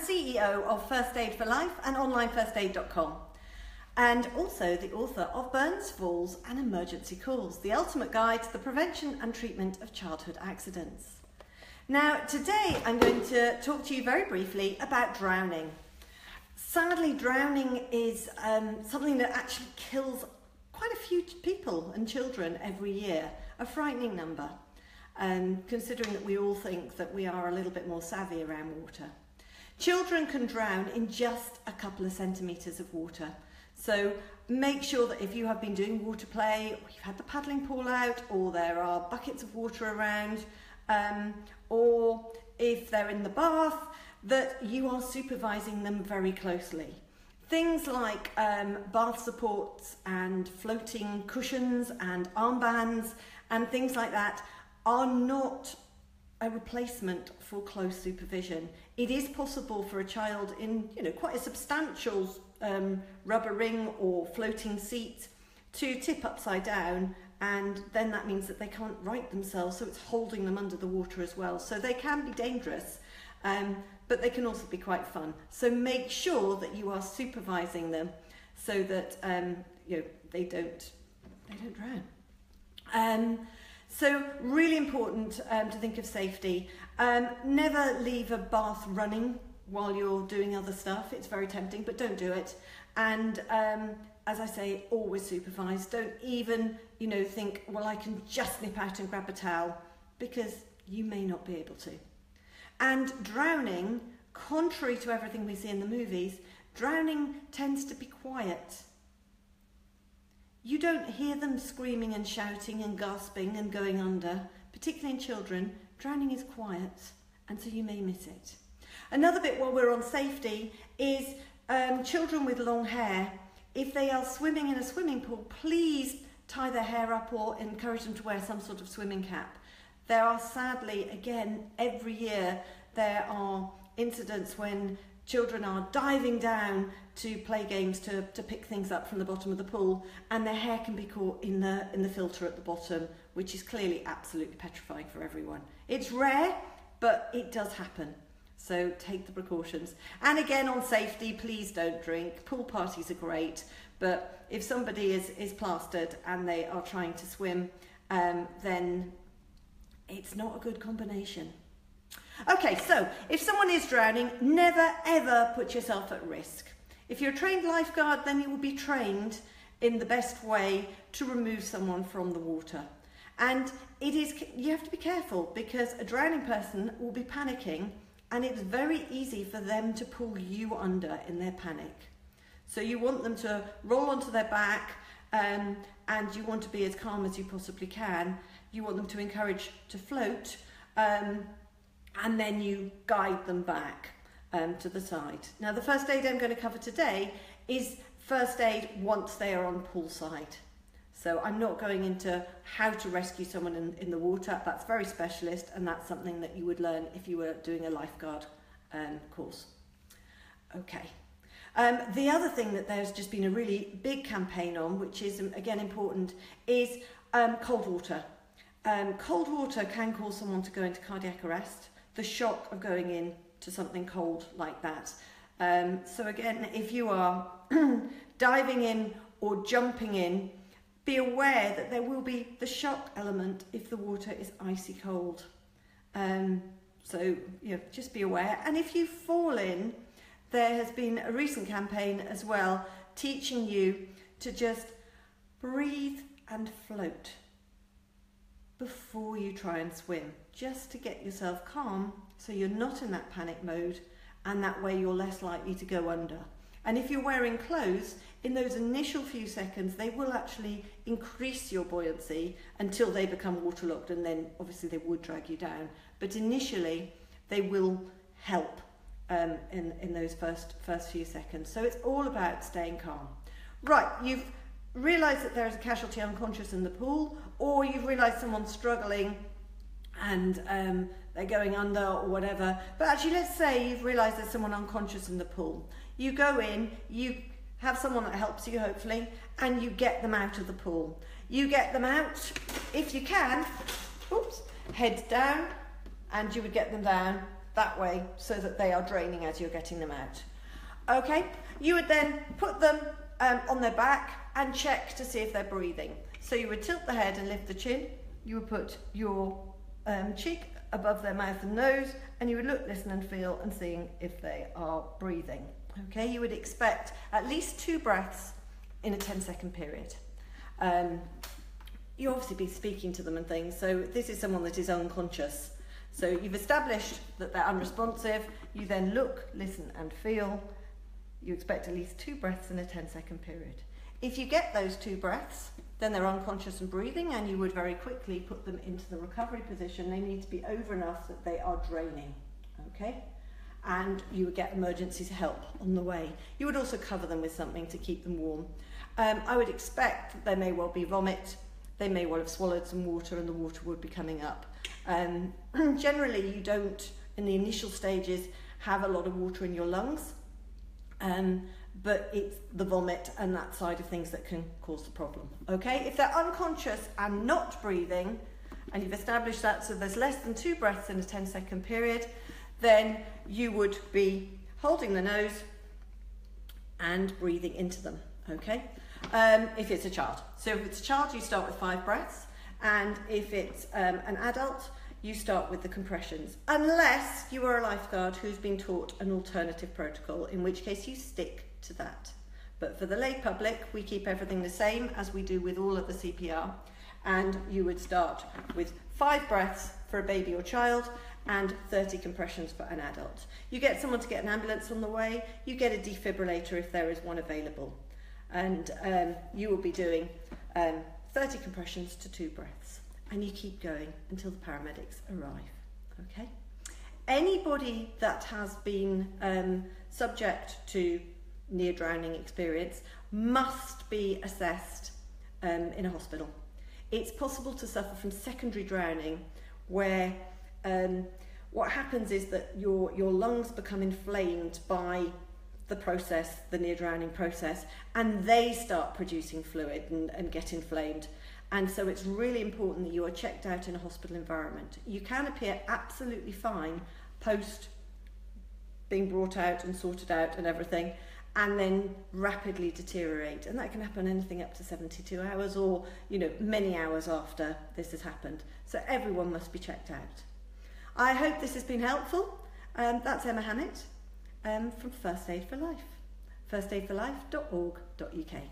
CEO of First Aid for Life and onlinefirstaid.com, and also the author of Burns, Falls and Emergency Calls, the ultimate guide to the prevention and treatment of childhood accidents. Now, today I'm going to talk to you very briefly about drowning. Sadly, drowning is something that actually kills quite a few people and children every year, a frightening number, considering that we all think that we are a little bit more savvy around water. Children can drown in just a couple of centimetres of water. So make sure that if you have been doing water play, or you've had the paddling pool out, or there are buckets of water around, or if they're in the bath, that you are supervising them very closely. Things like bath supports and floating cushions and armbands and things like that are not a replacement for close supervision. It is possible for a child in quite a substantial rubber ring or floating seat to tip upside down, and then that means that they can't right themselves, so it's holding them under the water as well. So they can be dangerous, but they can also be quite fun. So make sure that you are supervising them so that they don't drown. So really important to think of safety. Never leave a bath running while you're doing other stuff. It's very tempting, but don't do it. And as I say, always supervise. Don't even think, well, I can just nip out and grab a towel, because you may not be able to. And drowning, contrary to everything we see in the movies, drowning tends to be quiet. You don't hear them screaming and shouting and gasping and going under, particularly in children. Drowning is quiet, and so you may miss it. Another bit while we're on safety is children with long hair. If they are swimming in a swimming pool, please tie their hair up or encourage them to wear some sort of swimming cap. There are sadly, again, every year, there are incidents when children are diving down to play games to pick things up from the bottom of the pool, and their hair can be caught in the filter at the bottom, which is clearly absolutely petrifying for everyone. It's rare, but it does happen. So take the precautions. And again, on safety, please don't drink. Pool parties are great, but if somebody is plastered and they are trying to swim, then it's not a good combination. Okay, so if someone is drowning, never ever put yourself at risk. If you're a trained lifeguard, then you will be trained in the best way to remove someone from the water. And you have to be careful, because a drowning person will be panicking, and it's very easy for them to pull you under in their panic. So you want them to roll onto their back, and you want to be as calm as you possibly can. You want them to encourage to float, and then you guide them back to the side. Now, the first aid I'm going to cover today is first aid once they are on poolside. So I'm not going into how to rescue someone in the water. That's very specialist, and that's something that you would learn if you were doing a lifeguard course. Okay. The other thing that there's just been a really big campaign on, which is again important, is cold water. Cold water can cause someone to go into cardiac arrest, the shock of going in to something cold like that. So again, if you are diving in or jumping in, be aware that there will be the shock element if the water is icy cold. So just be aware. And if you fall in, there has been a recent campaign as well teaching you to just breathe and float before you try and swim, just to get yourself calm so you're not in that panic mode, and that way you're less likely to go under. And if you're wearing clothes, in those initial few seconds, they will actually increase your buoyancy until they become waterlogged, and then obviously they would drag you down. But initially, they will help in those first few seconds. So it's all about staying calm. Right, you've realised that there is a casualty unconscious in the pool, or you've realised someone's struggling and they're going under or whatever. But actually, let's say you've realised there's someone unconscious in the pool. You go in, you have someone that helps you, hopefully, and you get them out of the pool. You get them out, if you can, heads down, and you would get them down that way so that they are draining as you're getting them out. Okay, you would then put them on their back and check to see if they're breathing. So you would tilt the head and lift the chin. You would put your cheek above their mouth and nose, and you would look, listen and feel and seeing if they are breathing. Okay, you would expect at least 2 breaths in a 10-second period. You obviously be speaking to them and things, so this is someone that is unconscious. So you've established that they're unresponsive, you then look, listen and feel. You expect at least 2 breaths in a 10-second period. If you get those 2 breaths, then they're unconscious and breathing, and you would very quickly put them into the recovery position. They need to be over enough that they are draining, okay? And you would get emergency help on the way. You would also cover them with something to keep them warm. I would expect that there may well be vomit. They may well have swallowed some water and the water would be coming up. Generally, you don't, in the initial stages, have a lot of water in your lungs. But it's the vomit and that side of things that can cause the problem. Okay, if they're unconscious and not breathing, and you've established that so there's less than 2 breaths in a 10-second period, then you would be holding the nose and breathing into them. Okay, if it's a child. So if it's a child, you start with 5 breaths, and if it's an adult, you start with the compressions, unless you are a lifeguard who's been taught an alternative protocol, in which case you stick to that. But for the lay public, we keep everything the same as we do with all of the CPR, and you would start with 5 breaths for a baby or child and 30 compressions for an adult. You get someone to get an ambulance on the way, you get a defibrillator if there is one available, and you will be doing 30 compressions to 2 breaths, and you keep going until the paramedics arrive. Okay? Anybody that has been subject to near drowning experience must be assessed in a hospital. It's possible to suffer from secondary drowning, where what happens is that your lungs become inflamed by the process, the near drowning process, and they start producing fluid and get inflamed. And so it's really important that you are checked out in a hospital environment. You can appear absolutely fine post being brought out and sorted out and everything, and then rapidly deteriorate. And that can happen anything up to 72 hours or, many hours after this has happened. So everyone must be checked out. I hope this has been helpful. That's Emma Hammett from First Aid for Life, firstaidforlife.org.uk.